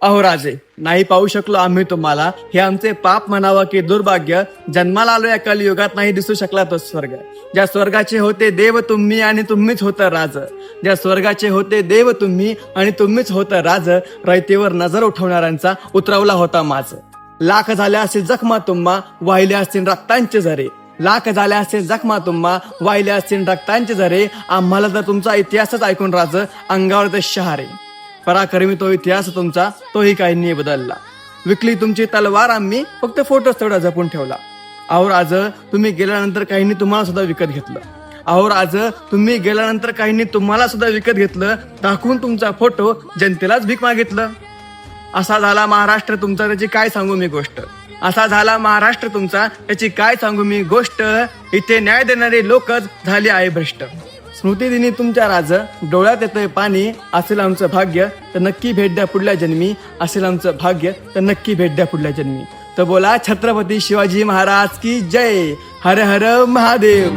अहो राजे, नाही पाहू शकलो आम्ही तुम्हाला, हे आमचे पाप म्हणावं की दुर्भाग्य. जन्माला आलो या कलियुगात, नाही दिसू शकला तो स्वर्ग. ज्या स्वर्गाचे होते देव तुम्ही आणि तुम्हीच होतं राज. ज्या स्वर्गाचे होते देव तुम्ही आणि तुम्हीच होतं राज. रयतेवर नजर उठवणाऱ्यांचा उतरवला होता माझ. लाख झाल्या असे जखमा तुम्हा, वाहिले असतील रक्तांचे झरे. लाख झाल्या असे जखमा तुम्हा, वाहिले असतील रक्तांचे झरे. आम्हाला तर तुमचा इतिहासच ऐकून राज, अंगावर ते शहारे. पराक्रमी तो इतिहास तुमचा, तोही काहींनी बदलला. विकली तुमची तलवार आम्ही, फक्त फोटोच तेवढा जपून ठेवला. अहो राज, तुम्ही गेल्यानंतर काहींनी तुम्हाला सुद्धा विकत घेतलं. अहो राज, तुम्ही गेल्यानंतर काहींनी तुम्हाला सुद्धा विकत घेतलं. दाखवून तुमचा फोटो जनतेलाच भीक मागितलं. असा झाला महाराष्ट्र तुमचा, त्याची काय सांगू मी गोष्ट. असा झाला महाराष्ट्र तुमचा, त्याची काय सांगू मी गोष्ट. इथे न्याय देणारे लोकच झाले आहे भ्रष्ट. स्मृतिदिनी तुमच्या राज, डोळ्यात येतंय पाणी. असेल आमचं भाग्य तर नक्की भेट द्या पुढल्या जन्मी. असेल आमचं भाग्य तर नक्की भेट द्या पुढल्या जन्मी. तर बोला छत्रपती शिवाजी महाराज की जय. हर हर महादेव.